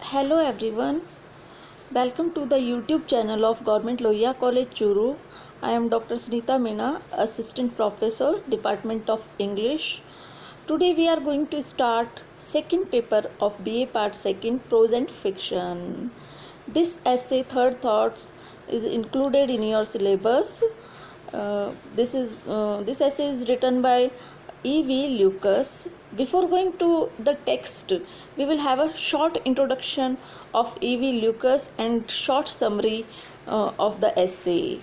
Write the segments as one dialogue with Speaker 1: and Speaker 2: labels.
Speaker 1: Hello everyone, welcome to the YouTube channel of Government Lohia College Churu. I am Dr. Sunita Meena, Assistant Professor, Department of English. Today we are going to start second paper of BA Part 2 Prose and Fiction. This essay Third Thoughts is included in your syllabus. This essay is written by E.V. Lucas. Before going to the text, we will have a short introduction of E.V. Lucas and short summary of the essay.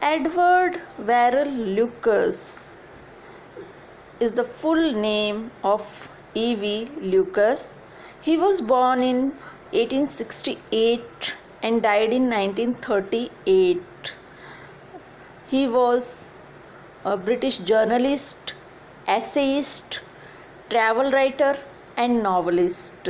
Speaker 1: Edward Verrill Lucas is the full name of E.V. Lucas. He was born in 1868 and died in 1938. He was a British journalist, essayist, travel writer, and novelist.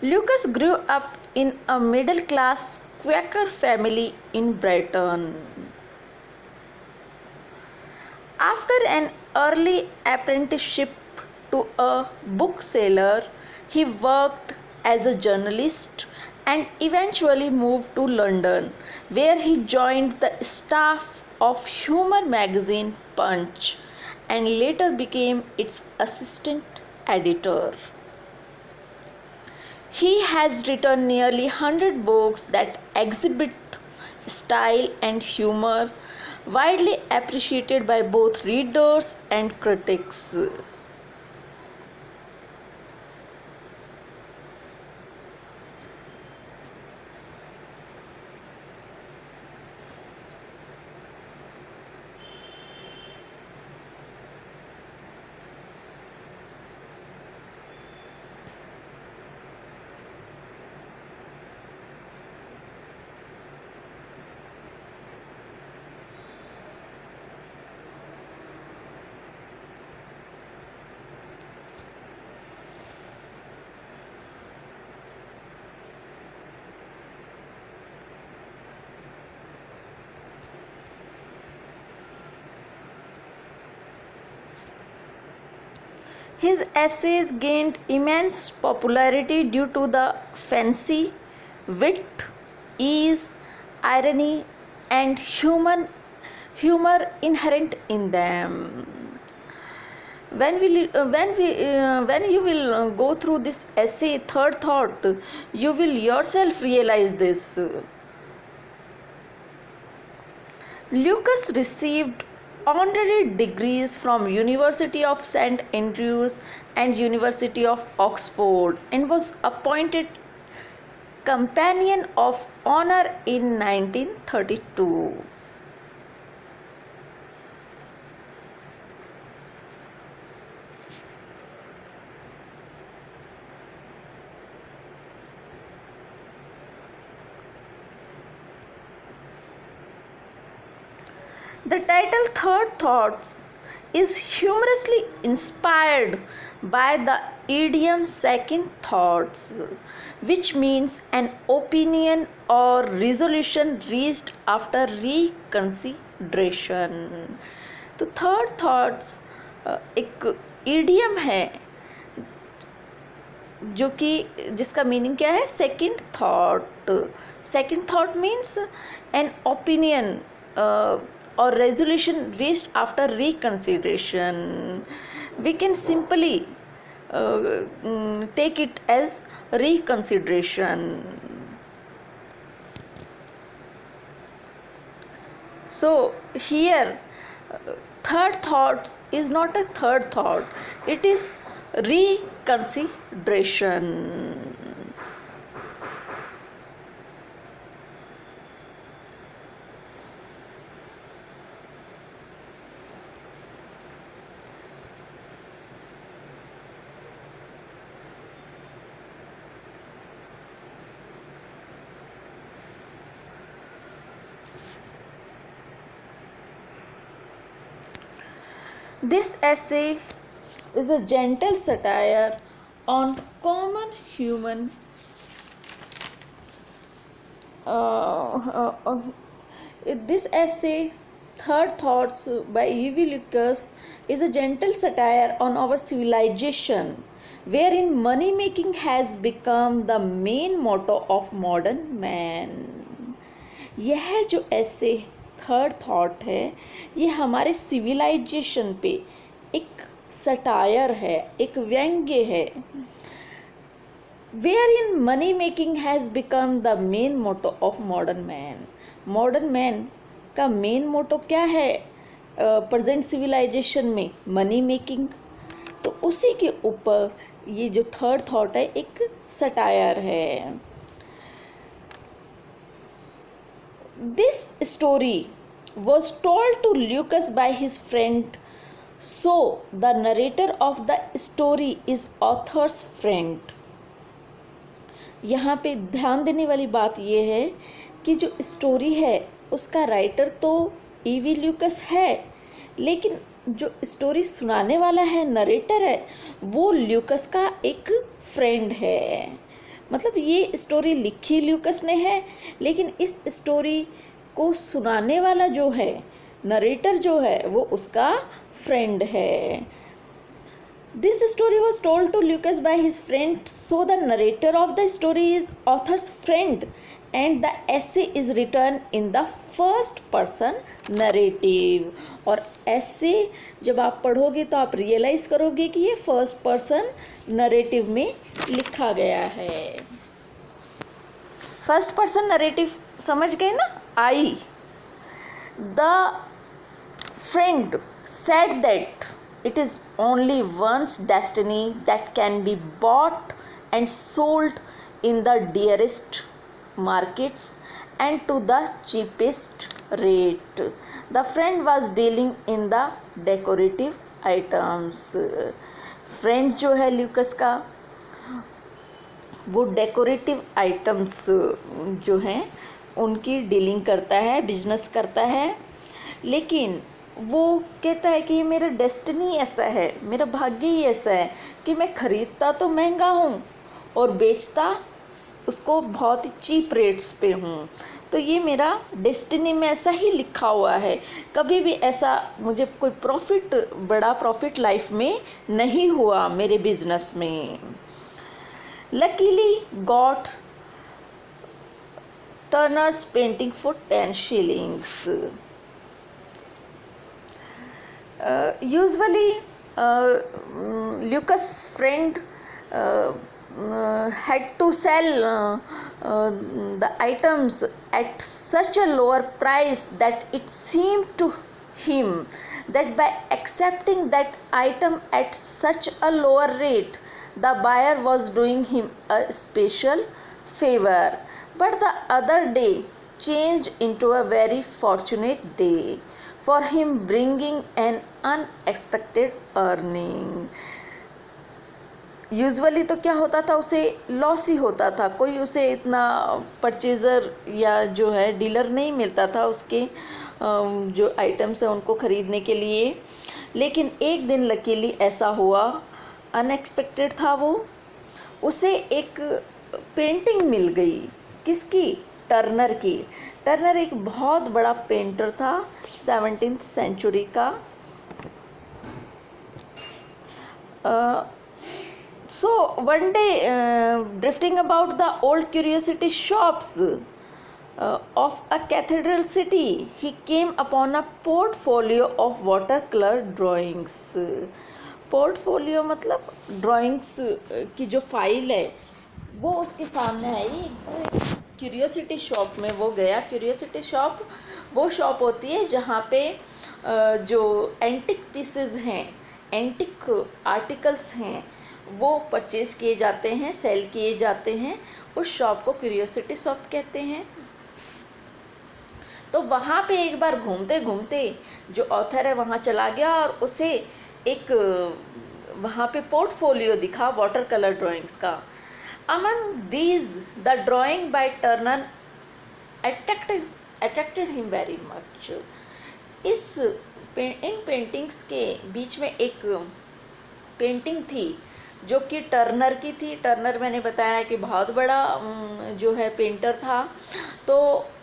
Speaker 1: Lucas grew up in a middle class Quaker family in Brighton. After an early apprenticeship to a bookseller, he worked as a journalist and eventually moved to London, where he joined the staff of humor magazine Punch and later became its assistant editor. He has written nearly 100 books that exhibit style and humor, widely appreciated by both readers and critics. His essays gained immense popularity due to the fancy, wit, ease, irony, and humor inherent in them. When you will go through this essay, Third Thought, you will yourself realize this. Lucas received honorary degrees from University of St Andrews and University of Oxford and was appointed Companion of Honor in 1932. The title Third Thoughts is humorously inspired by the idiom second thoughts, which means an opinion or resolution reached after reconsideration. तो third thoughts एक idiom है जो कि जिसका meaning क्या है, second thought. Second thought means an opinion or resolution reached after reconsideration. We can simply take it as reconsideration. So here third thoughts is not a third thought, it is reconsideration. This essay is a gentle satire on common human this essay, Third Thoughts by E.V. Lucas, is a gentle satire on our civilization, wherein money making has become the main motto of modern man. यह जो ऐसे third thought है, ये हमारे civilisation पे एक satire है, एक व्यंग्य है, wherein money making has become the main motto of modern man. Modern man का मेन मोटो क्या है प्रेजेंट सिविलाइजेशन में? Money making. तो उसी के ऊपर ये जो थर्ड थॉट है एक सटायर है. This story was told to Lucas by his friend, so the narrator of the story is author's friend. यहाँ पे ध्यान देने वाली बात ये है कि जो स्टोरी है उसका राइटर तो E.V. ल्यूकस है, लेकिन जो स्टोरी सुनाने वाला है, नरेटर है, वो ल्यूकस का एक फ्रेंड है. मतलब ये स्टोरी लिखी ल्यूकस ने है, लेकिन इस स्टोरी को सुनाने वाला जो है, नरेटर जो है, वो उसका फ्रेंड है. This story was told to Lucas by his friend, so the narrator of the story is author's friend and the essay is written in the first person narrative. और ऐसे जब आप पढ़ोगे तो आप रियलाइज़ करोगे कि ये फर्स्ट पर्सन नरेटिव में लिखा गया है. फर्स्ट पर्सन नरेटिव समझ गए ना? I the friend said that it is only one's destiny that can be bought and sold in the dearest markets and to the cheapest rate. The friend was dealing in the decorative items. Friend जो है Lucas का, वो decorative items जो हैं उनकी dealing करता है, business करता है. लेकिन वो कहता है कि मेरा डेस्टिनी ऐसा है, मेरा भाग्य ही ऐसा है कि मैं ख़रीदता तो महंगा हूँ और बेचता उसको बहुत ही चीप रेट्स पे हूँ. तो ये मेरा डेस्टिनी में ऐसा ही लिखा हुआ है. कभी भी ऐसा मुझे कोई प्रॉफिट, बड़ा प्रॉफिट लाइफ में नहीं हुआ मेरे बिजनेस में. Luckily got Turners painting for 10 shillings. Usually Lucas' friend had to sell the items at such a lower price that it seemed to him that by accepting that item at such a lower rate, the buyer was doing him a special favor. But the other day changed into a very fortunate day for him, bringing an unexpected earning. Usually तो क्या होता था, उसे loss ही होता था. कोई उसे इतना परचेज़र या जो है डीलर नहीं मिलता था उसके जो आइटम्स हैं उनको ख़रीदने के लिए. लेकिन एक दिन लकीली ऐसा हुआ, अनएक्सपेक्टेड था वो, उसे एक पेंटिंग मिल गई. किसकी? टर्नर की. टर्नर एक बहुत बड़ा पेंटर था 17th सेंचुरी का. So one day, drifting about the old curiosity shops of a cathedral city, he came upon a portfolio of watercolor drawings. Portfolio मतलब ड्राइंग्स की जो फाइल है वो उसके सामने आई. क्यूरियोसिटी शॉप में वो गया. क्यूरियोसिटी शॉप वो शॉप होती है जहाँ पे जो एंटिक पीसेस हैं, एंटिक आर्टिकल्स हैं, वो परचेज़ किए जाते हैं, सेल किए जाते हैं. उस शॉप को क्यूरियोसिटी शॉप कहते हैं. तो वहाँ पे एक बार घूमते घूमते जो ऑथर है वहाँ चला गया और उसे एक वहाँ पे पोर्टफोलियो दिखा वाटर कलर ड्राइंग्स का. Among these the drawing by Turner attracted him very much. इन पेंटिंग्स के बीच में एक पेंटिंग थी जो कि टर्नर की थी। टर्नर मैंने बताया कि बहुत बड़ा जो है पेंटर था। तो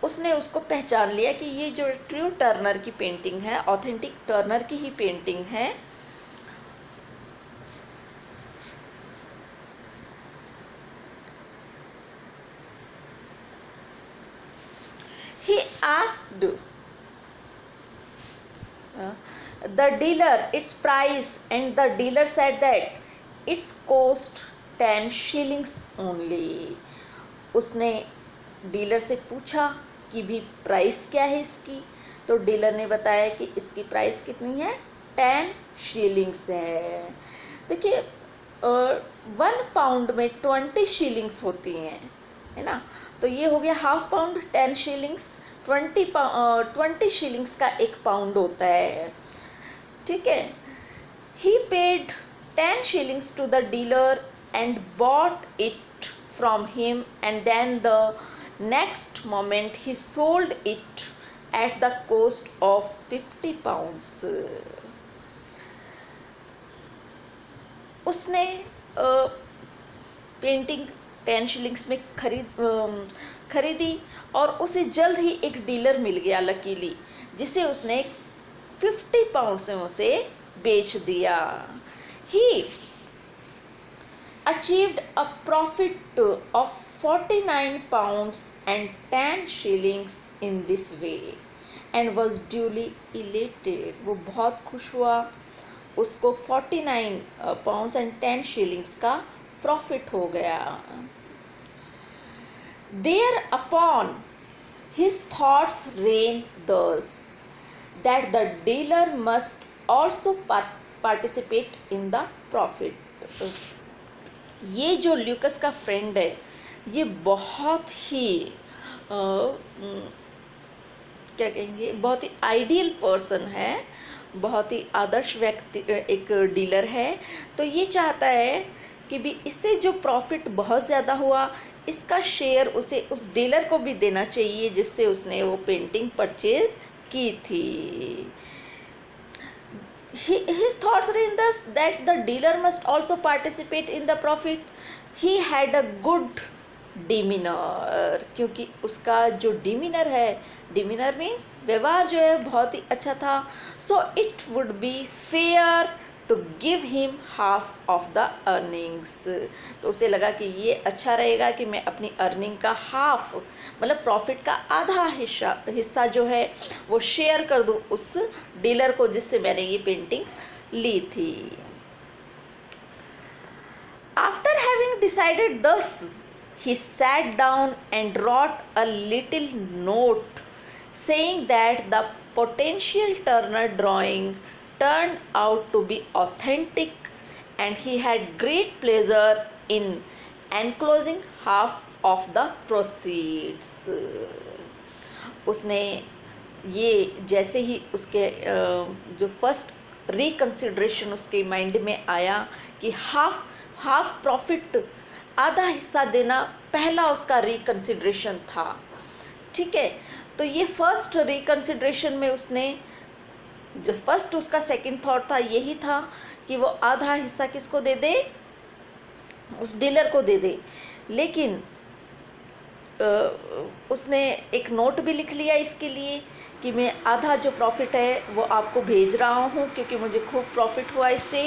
Speaker 1: उसने उसको पहचान लिया कि ये जो ट्रू टर्नर की पेंटिंग है, ऑथेंटिक टर्नर की ही पेंटिंग है। He asked the dealer its price, and the dealer said that its cost 10 shillings only. उसने डीलर से पूछा कि भी प्राइस क्या है इसकी, तो डीलर ने बताया कि इसकी प्राइस कितनी है, 10 शीलिंग्स है। देखिए 1 पाउंड में 20 शीलिंग्स होती हैं, है ना। तो ये हो गया हाफ पाउंड, 10 शीलिंग्स, 20 शीलिंग्स का 1 पाउंड होता है, ठीक है। ही paid 10 shillings to the dealer and bought it from him, and then the next moment he sold it at the cost of 50 pounds. उसने पेंटिंग 10 शिलिंग्स में खरीदी और उसे जल्द ही एक डीलर मिल गया लकीली, जिसे उसने 50 पाउंड्स में उसे बेच दिया। He achieved a profit of 49 pounds and 10 shillings in this way and was duly elated. वो बहुत खुश हुआ, उसको 49 पाउंड्स एंड 10 शीलिंग्स का प्रॉफिट हो गया। Thereupon his thoughts ran thus, that the dealer must also participate in the profit. ये जो ल्यूकस का फ्रेंड है, ये बहुत ही क्या कहेंगे, बहुत ही आइडियल पर्सन है, बहुत ही आदर्श व्यक्ति, एक डीलर है। तो ये चाहता है कि भी इससे जो प्रॉफिट बहुत ज़्यादा हुआ, इसका शेयर उसे उस डीलर को भी देना चाहिए जिससे उसने वो पेंटिंग परचेज की थी। His thoughts were in this, that the dealer must also participate in the profit. He had a good demeanor, क्योंकि उसका जो डिमीनर है, डिमीनर मीन्स व्यवहार जो है, बहुत ही अच्छा था। So it would be fair to give him half of the earnings. तो उसे लगा कि ये अच्छा रहेगा कि मैं अपनी अर्निंग का हाफ, मतलब प्रॉफिट का आधा हिस्सा जो है वो शेयर कर दूँ उस डीलर को जिससे मैंने ये पेंटिंग ली थी। After having decided thus, he sat down and wrote a little note saying that the potential Turner drawing turned out to be authentic, and he had great pleasure in enclosing half of the proceeds. उसने ये जैसे ही उसके जो first reconsideration उसके mind में आया कि half profit, आधा हिस्सा देना पहला उसका रिकन्सिडरेशन था, ठीक है। तो ये फर्स्ट रिकन्सिडरेशन में उसने जो फर्स्ट उसका सेकंड थॉट था यही था कि वो आधा हिस्सा किसको दे दे, उस डीलर को दे दे। लेकिन उसने एक नोट भी लिख लिया इसके लिए कि मैं आधा जो प्रॉफिट है वो आपको भेज रहा हूँ क्योंकि मुझे खूब प्रॉफिट हुआ इससे।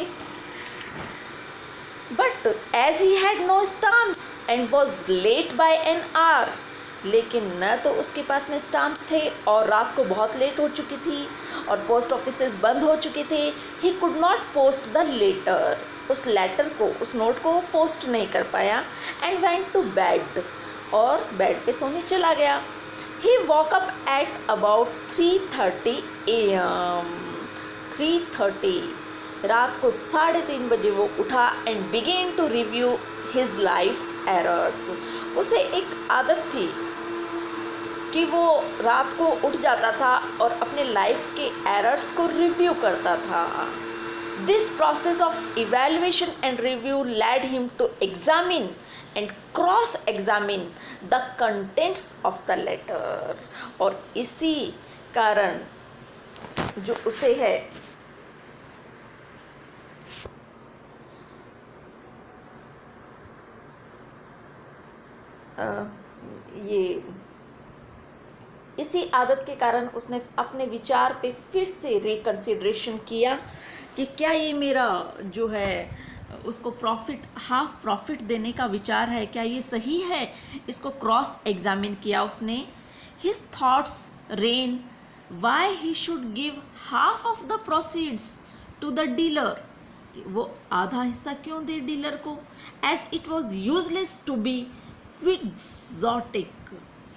Speaker 1: But as he had no stamps and was late by an hour, लेकिन न तो उसके पास में स्टाम्प्स थे और रात को बहुत लेट हो चुकी थी और पोस्ट ऑफिसेस बंद हो चुके थे। He could not post the letter, उस लेटर को, उस नोट को पोस्ट नहीं कर पाया। एंड वेंट टू बेड, और बेड पे सोने चला गया। He woke up at about 3:30 AM, 3:30, रात को 3:30 बजे वो उठा and began to review his life's errors. उसे एक आदत थी कि वो रात को उठ जाता था और अपने लाइफ के एरर्स को रिव्यू करता था। This process of evaluation and review led him to examine and cross examine the contents of the letter, और इसी कारण जो उसे है ये इसी आदत के कारण उसने अपने विचार पे फिर से रिकन्सिडरेशन किया कि क्या ये मेरा जो है उसको प्रॉफिट, हाफ प्रॉफिट देने का विचार है, क्या ये सही है। इसको क्रॉस एग्जामिन किया उसने। His thoughts ran why he should give half of the proceeds to the dealer, वो आधा हिस्सा क्यों दे डीलर को, as it was useless to be quixotic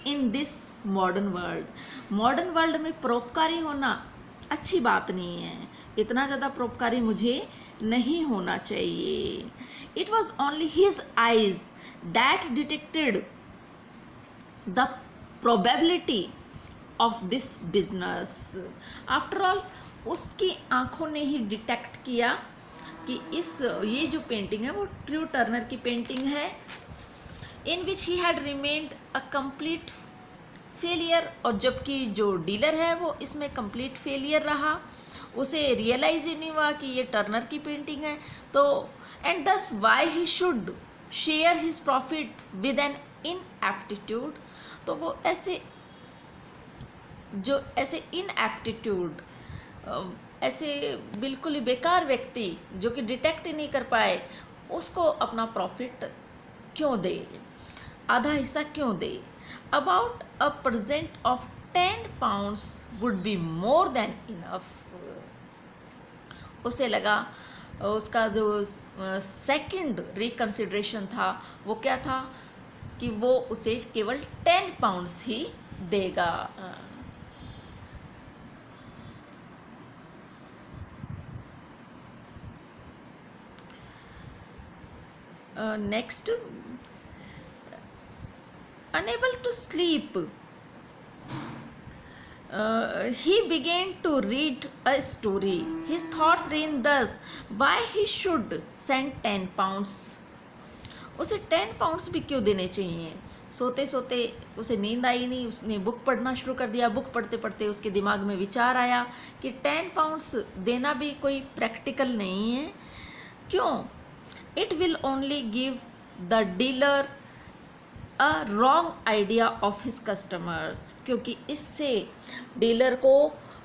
Speaker 1: in this modern world. Modern world में परोपकारी होना अच्छी बात नहीं है, इतना ज़्यादा परोपकारी मुझे नहीं होना चाहिए। It was only his eyes that detected the probability of this business. After all उसकी आंखों ने ही डिटेक्ट किया कि ये जो पेंटिंग है वो ट्रू टर्नर की पेंटिंग है, in which he had remained a complete failure. और जबकि जो डीलर है वो इसमें कंप्लीट फेलियर रहा, उसे रियलाइज ही नहीं हुआ कि ये टर्नर की पेंटिंग है। तो and thus why he should share his profit with an ineptitude. तो वो ऐसे इनएप्टीट्यूड, ऐसे बिल्कुल ही बेकार व्यक्ति जो कि डिटेक्ट ही नहीं कर पाए, उसको अपना प्रॉफिट क्यों दे, आधा हिस्सा क्यों दे। About a present of 10 pounds would be more than enough. उसे लगा उसका जो सेकंड रिकन्सिडरेशन था वो क्या था कि वो उसे केवल 10 pounds ही देगा। Next, unable to sleep, he began to read a story. His thoughts ran thus: why he should send 10 pounds? उसे 10 pounds भी क्यों देने चाहिए। सोते सोते उसे नींद आई नहीं, उसने बुक पढ़ना शुरू कर दिया। बुक पढ़ते पढ़ते उसके दिमाग में विचार आया कि 10 pounds देना भी कोई प्रैक्टिकल नहीं है। क्यों? It will only give the dealer a wrong idea of his customers, क्योंकि इससे डीलर को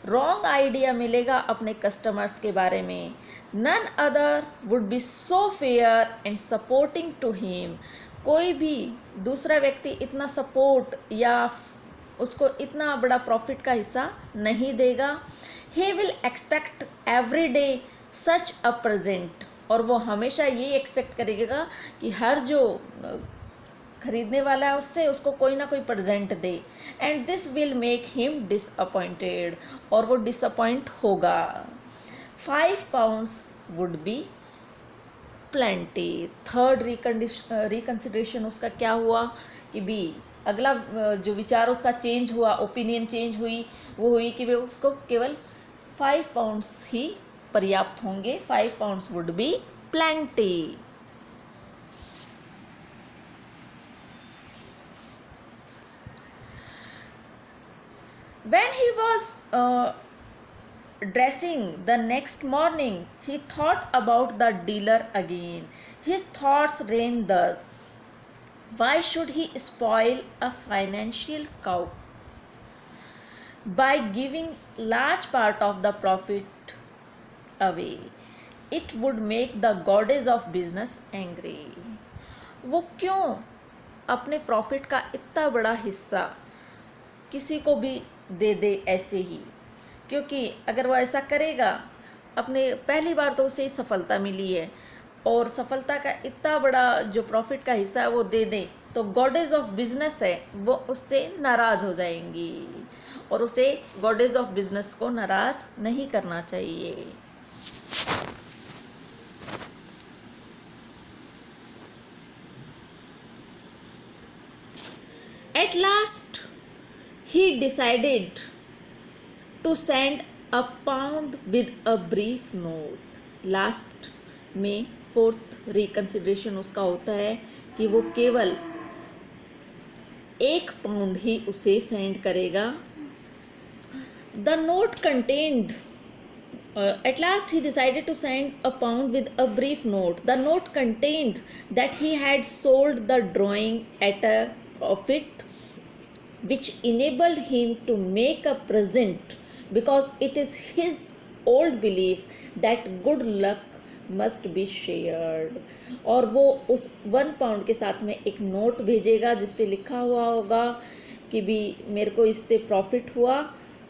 Speaker 1: रॉन्ग आइडिया मिलेगा अपने कस्टमर्स के बारे में। None other would be so fair and supporting to him. कोई भी दूसरा व्यक्ति इतना सपोर्ट या उसको इतना बड़ा प्रॉफिट का हिस्सा नहीं देगा। He will expect every day such a present. और वो हमेशा ये एक्सपेक्ट करेगा कि हर जो खरीदने वाला है उसको कोई ना कोई present they. And this will make him disappointed, और वो डिसअपॉइंट होगा। 5 pounds would B plenty. Third reconsideration उसका क्या हुआ कि भी अगला जो विचार उसका चेंज हुआ, ओपिनियन चेंज हुई, वो हुई कि वे उसको केवल 5 pounds ही पर्याप्त होंगे। 5 pounds would B plenty. When he was dressing the next morning, he thought about the dealer again. His thoughts ran thus: why should he spoil a financial cow by giving large part of the profit away? It would make the goddess of business angry. वो क्यों अपने profit का इतना बड़ा हिस्सा किसी को भी दे दे ऐसे ही, क्योंकि अगर वो ऐसा करेगा, अपने पहली बार तो उसे सफलता मिली है और सफलता का इतना बड़ा जो प्रॉफिट का हिस्सा है वो दे दे तो गॉडेज ऑफ बिजनेस है वो उससे नाराज़ हो जाएंगी, और उसे गॉडेज ऑफ बिजनेस को नाराज़ नहीं करना चाहिए। At last he decided to send a pound with a brief note. Last में फोर्थ रिकन्सिडरेशन उसका होता है कि वो केवल 1 pound ही उसे सेंड करेगा। The note contained at last he decided to send a pound with a brief note. The note contained that he had sold the drawing at a profit which enabled him to make a present, because it is his old belief that good luck must be shared. और वो उस 1 pound के साथ में एक note भेजेगा जिस पे लिखा हुआ होगा कि भी मेरे को इससे प्रॉफिट हुआ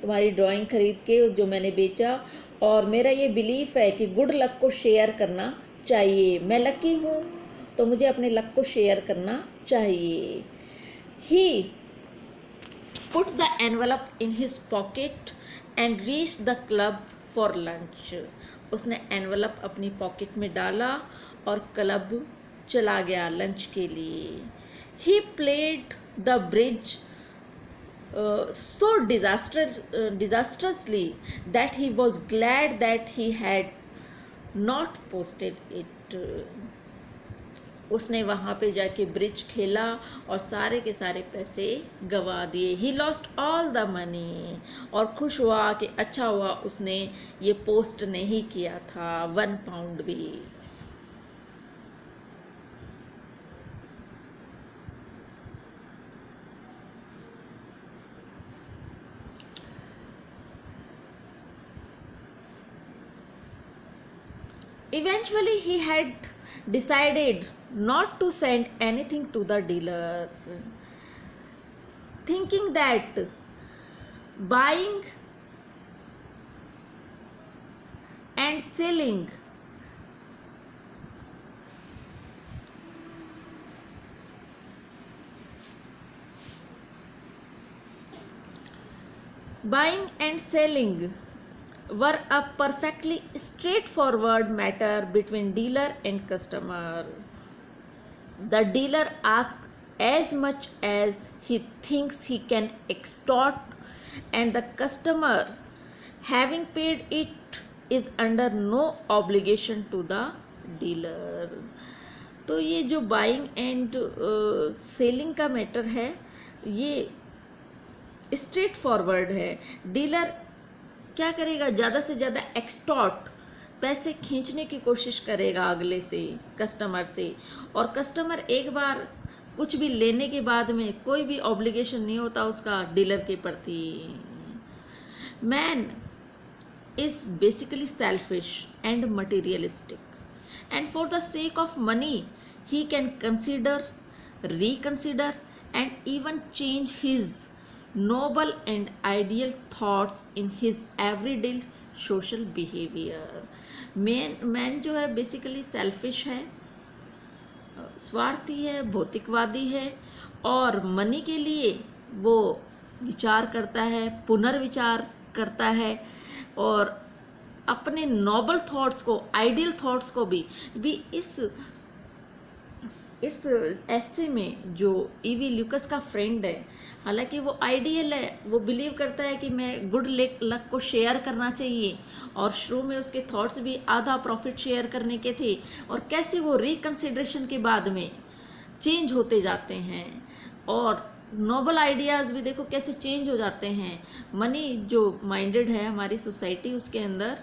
Speaker 1: तुम्हारी ड्राइंग खरीद के जो मैंने बेचा, और मेरा ये बिलीफ है कि गुड लक को शेयर करना चाहिए, मैं लकी हूँ तो मुझे अपने लक को शेयर करना चाहिए. He put the envelope in his pocket and reached the club for lunch. उसने एनवलप अपनी पॉकेट में डाला और क्लब चला गया लंच के लिए. He played the bridge so disastrously that he was glad that he had not posted it. उसने वहाँ पे जाके ब्रिज खेला और सारे के सारे पैसे गवा दिए. He lost all the money, और खुश हुआ कि अच्छा हुआ उसने ये पोस्ट नहीं किया था 1 पाउंड भी. Eventually he had decided not to send anything to the dealer, thinking that buying and selling were a perfectly straightforward matter between dealer and customer. The dealer asks as much as he thinks he can extort, and the customer, having paid it, is under no obligation to the dealer. तो ये जो buying and selling का matter है ये straight forward है. Dealer क्या करेगा, ज़्यादा से ज़्यादा एक्सटॉर्ट, पैसे खींचने की कोशिश करेगा अगले से, कस्टमर से, और कस्टमर एक बार कुछ भी लेने के बाद में कोई भी ऑब्लिगेशन नहीं होता उसका डीलर के प्रति. Man is basically selfish and materialistic, and for the sake of money he can consider, reconsider and even change his noble and ideal thoughts in his everyday social behavior. Man जो है basically selfish है, स्वार्थी है, भौतिकवादी है, और money के लिए वो विचार करता है, पुनर्विचार करता है, और अपने नोबल थॉट्स को, आइडियल थॉट्स को भी इस ऐसे में जो ईवी ल्यूकस का फ्रेंड है, हालांकि वो आइडियल है, वो बिलीव करता है कि मैं गुड लक को शेयर करना चाहिए, और शुरू में उसके थॉट्स भी आधा प्रॉफिट शेयर करने के थे, और कैसे वो रिकंसिडरेशन के बाद में चेंज होते जाते हैं, और नोबल आइडियाज़ भी देखो कैसे चेंज हो जाते हैं. मनी जो माइंडेड है हमारी सोसाइटी, उसके अंदर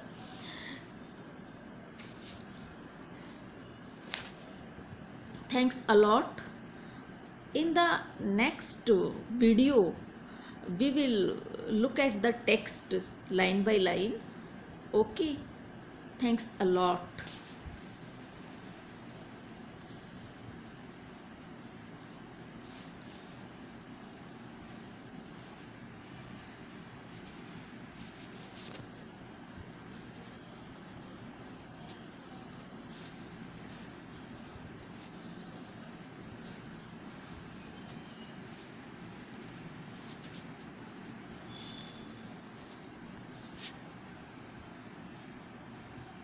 Speaker 1: thanks a lot. In the next video we will look at the text line by line. Okay, thanks a lot.